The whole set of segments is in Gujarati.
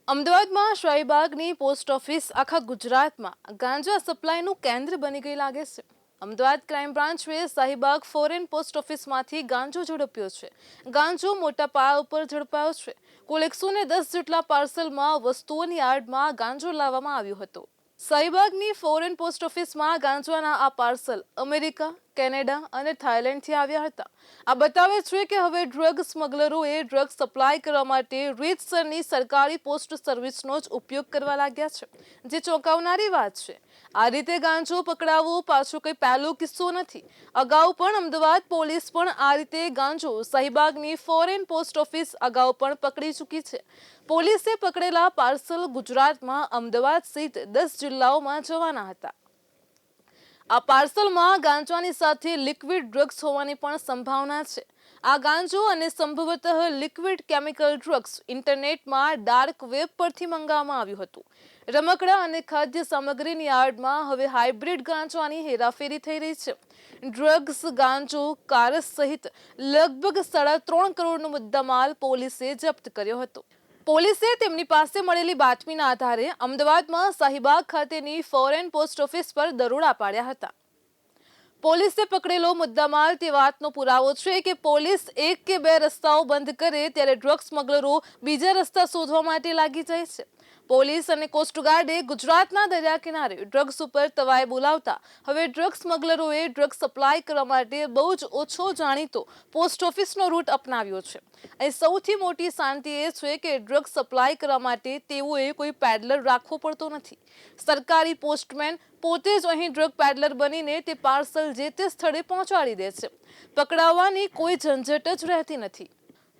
અમદાવાદમાં શાહીબાગની પોસ્ટ ઓફિસ આખા ગુજરાતમાં ગાંજા સપ્લાયનું કેન્દ્ર બની ગઈ લાગે છે। અમદાવાદ ક્રાઇમ બ્રાન્ચે શાહીબાગ ફોરેન પોસ્ટ ઓફિસમાંથી ગાંજો ઝડપ્યો છે। ગાંજો મોટા પાયા ઉપર ઝડપાયો છે। કુલ 110 જેટલા પાર્સલમાં વસ્તુઓની આડમાં ગાંજો લાવવામાં આવ્યો હતો। શાહીબાગની ફોરેન પોસ્ટ ઓફિસમાં ગાંજાના આ પાર્સલ અમેરિકા, કેનેડા અને થાઇલેન્ડથી આવ્યા હતા। આ બતાવે છે કે હવે ડ્રગ સ્મગલરોએ ડ્રગ સપ્લાય કરવા માટે રીતસરની સરકારી પોસ્ટ સર્વિસનો જ ઉપયોગ કરવા લાગ્યા છે, જે ચોંકાવનારી વાત છે। આ રીતે ગાંજો પકડાવવો પાછો કોઈ પહેલો કિસ્સો નથી। અગાઉ પણ અમદાવાદ પોલીસ પણ આ રીતે ગાંજો શાહીબાગની ફોરેન પોસ્ટ ઓફિસ અગાઉ પણ પકડી ચૂકી છે। પોલીસે પકડેલા પાર્સલ ગુજરાતમાં અમદાવાદ સહિત 10 જિલ્લાઓમાં જવાના હતા। આ પાર્સલમાં ગાંજાની સાથે લિક્વિડ ડ્રગ્સ હોવાની પણ સંભાવના છે। આ ગાંજો અને સંભવતઃ લિક્વિડ કેમિકલ ડ્રગ્સ ઇન્ટરનેટમાં ડાર્ક વેબ પરથી મંગાવવામાં આવ્યું હતું। રમકડા અને ખાદ્ય સામગ્રીની આડમાં હવે હાઇબ્રિડ ગાંજાની હેરાફેરી થઈ રહી છે। ડ્રગ્સ, ગાંજો, કારસ સહિત લગભગ 3.5 કરોડનો મુદ્દામાલ પોલીસે જપ્ત કર્યો હતો। પોલીસે તેમની પાસે મળેલી બાતમીના આધારે અમદાવાદમાં શાહીબાગ ખાતેની ફોરેન પોસ્ટ ઓફિસ પર દરોડા પાડ્યા હતા। પોલીસે પકડેલો મુદ્દામાલ તે વાતનો પુરાવો છે કે પોલીસ એક કે બે રસ્તાઓ બંધ કરે ત્યારે ડ્રગ સ્મગલરો બીજા રસ્તા શોધવા માટે લાગી જાય છે। પોલીસ અને કોસ્ટગાર્ડે ગુજરાતના દરિયા કિનારે ડ્રગ્સ ઉપર તવાઈ બોલાવતા હવે ડ્રગ સ્મગલરોએ ડ્રગ સપ્લાય કરવા માટે બહુ જ ઓછો જાણીતો પોસ્ટ ઓફિસનો રૂટ અપનાવ્યો છે। અહીં સૌથી મોટી શાંતિ એ છે કે ડ્રગ સપ્લાય કરવા માટે તેઓએ કોઈ પેડલર રાખવો પડતો નથી। સરકારી પોસ્ટમેન પોતે જ અહીં ડ્રગ પેડલર બનીને તે પાર્સલ જે તે સ્થળે પહોંચાડી દે છે। પકડાવવાની કોઈ ઝંઝટ જ રહેતી નથી।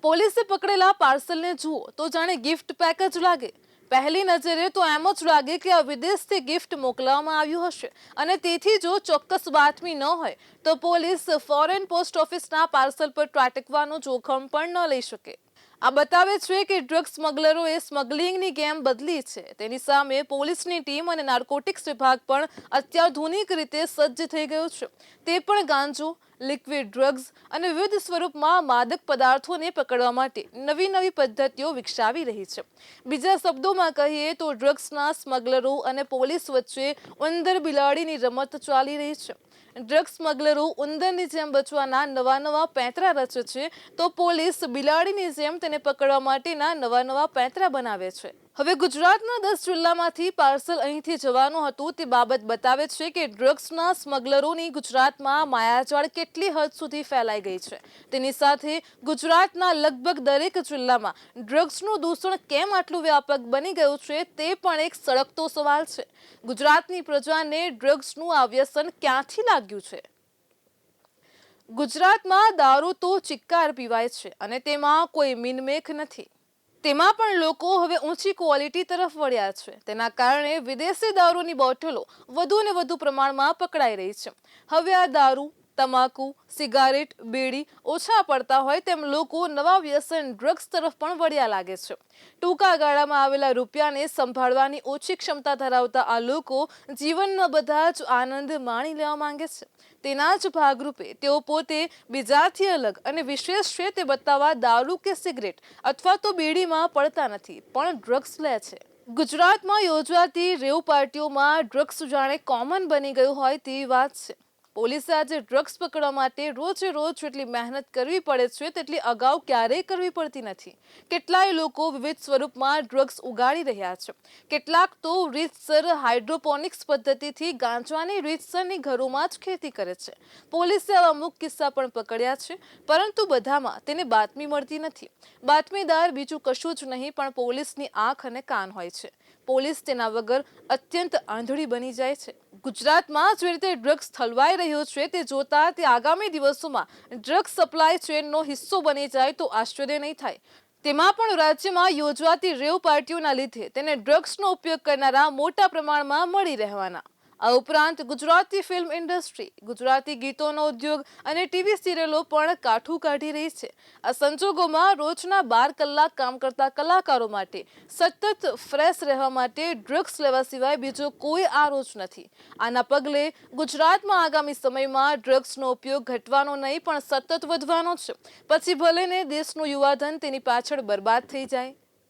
પોલીસે પકડેલા પાર્સલને જુઓ તો જાણે ગિફ્ટ પેક જ લાગે। પહેલી નજરે તો એમ જ લાગે કે આ વિદેશથી ગિફ્ટ મોકલવામાં આવ્યું હશે અને તેથી જો ચોક્કસ બાતમી ન હોય તો પોલીસ ફોરેન પોસ્ટ ઓફિસના પાર્સલ પર ત્રાટકવાનું જોખમ પણ ન લઈ શકે। આ બતાવે છે કે ડ્રગ સ્મગલરોએ સ્મગલિંગની ગેમ બદલી છે। તેની સામે પોલીસની ટીમ અને નાર્કોટિક્સ વિભાગ પણ અત્યાધુનિક રીતે સજ્જ થઈ ગયું છે। તે પણ ગાંજો, લિક્વિડ ડ્રગ્સ અને વિવિધ સ્વરૂપમાં માદક પદાર્થોને પકડવા માટે નવી પદ્ધતિઓ વિકસાવી રહી છે। બીજા શબ્દોમાં કહીએ તો ડ્રગ્સના સ્મગલરો અને પોલીસ વચ્ચે ઉંદર બિલાડીની રમત ચાલી રહી છે। ડ્રગ સ્મગલરો ઉંદરની જેમ બચવાના નવા પેંતરા રચે છે તો પોલીસ બિલાડીની જેમ તેને પકડવા માટેના નવા પેંતરા બનાવે છે। હવે ગુજરાતના 10 જિલ્લામાંથી પાર્સલ અહીંથી જવાનું હતું તે બાબત બતાવે છે કે ડ્રગ્સના સ્મગલરોની ગુજરાતમાં માયાજાળ કેટલી હદ સુધી ફેલાઈ ગઈ છે। તેની સાથે ગુજરાતના લગભગ દરેક જિલ્લામાં ડ્રગ્સનું દૂષણ કેમ આટલું વ્યાપક બની ગયું છે તે પણ એક સળગતો સવાલ છે। ગુજરાતની પ્રજાને ડ્રગ્સનું આ વ્યસન ક્યાંથી લાગ્યું છે? ગુજરાતમાં દારૂ તો ચિક્કાર પીવાય છે અને તેમાં કોઈ મિનમેખ નથી। તેમાં પણ લોકો હવે ઊંચી ક્વોલિટી તરફ વળ્યા છે। તેના કારણે વિદેશી દારૂની બોટલો વધુ ને વધુ પ્રમાણમાં પકડાઈ રહી છે। હવે આ દારૂ, તમાકુ, સિગારેટ, બીડી ઓછા પડતા હોય તેમ લોકો નવા વ્યસન ડ્રગ્સ તરફ પણ વળ્યા લાગે છે। ટૂંકા ગાળામાં આવેલા રૂપિયાને સંભાળવાની ઓછી ક્ષમતા ધરાવતા આ લોકો જીવનના બધા જ આનંદ માણી લેવા માંગે છે। તેના જ ભાગરૂપે તેઓ પોતે બીજાથી અલગ અને વિશેષ છે તે બતાવવા દારૂ કે સિગરેટ અથવા તો બીડીમાં પડતા નથી પણ ડ્રગ્સ લે છે। ગુજરાતમાં યોજાતી રેવ પાર્ટીઓમાં ડ્રગ્સ જાણે કોમન બની ગયું હોય તેવી વાત છે। પોલીસે આજે ડ્રગ્સ પકડવા માટે રોજે રોજ જેટલી મહેનત કરવી પડે છે તેટલી અગાઉ ક્યારેય કરવી પડતી નથી। કેટલાય લોકો વિવિધ સ્વરૂપમાં ડ્રગ્સ ઉગાડી રહ્યા છે। કેટલાક તો રીતસર હાઇડ્રોપોનિક્સ પદ્ધતિથી ગાંજાની રીતસરની ઘરોમાં જ ખેતી કરે છે। પોલીસે આવા અમુક કિસ્સા પણ પકડ્યા છે પરંતુ બધામાં તેને બાતમી મળતી નથી। બાતમીદાર બીજું કશું જ નહીં પણ પોલીસની આંખ અને કાન હોય છે। પોલીસ તેના વગર અત્યંત આંધળી બની જાય છે। ગુજરાતમાં જે રીતે ડ્રગ્સ ઠલવાઈ રહ્યો છે તે જોતા તે આગામી દિવસોમાં ડ્રગ્સ સપ્લાય ચેનનો હિસ્સો બની જાય તો આશ્ચર્ય નહીં થાય। તેમાં પણ રાજ્યમાં યોજાતી રેવ પાર્ટીઓના લીધે તેને ડ્રગ્સનો ઉપયોગ કરનારા મોટા પ્રમાણમાં મળી રહેવાના। આ ઉપરાંત ગુજરાતી ફિલ્મ ઇન્ડસ્ટ્રી, ગુજરાતી ગીતોનો ઉદ્યોગ અને ટીવી સિરિયલો પણ કાઠું કાઢી રહી છે। આ સંજોગોમાં રોજના 12 કલાક કામ કરતા કલાકારો માટે સતત ફ્રેશ રહેવા માટે ડ્રગ્સ લેવા સિવાય બીજો કોઈ આરો જ નથી। આના પગલે ગુજરાતમાં આગામી સમયમાં ડ્રગ્સનો ઉપયોગ ઘટવાનો નહીં પણ સતત વધવાનો છે। પછી ભલે ને દેશનું યુવાધન તેની પાછળ બરબાદ થઈ જાય।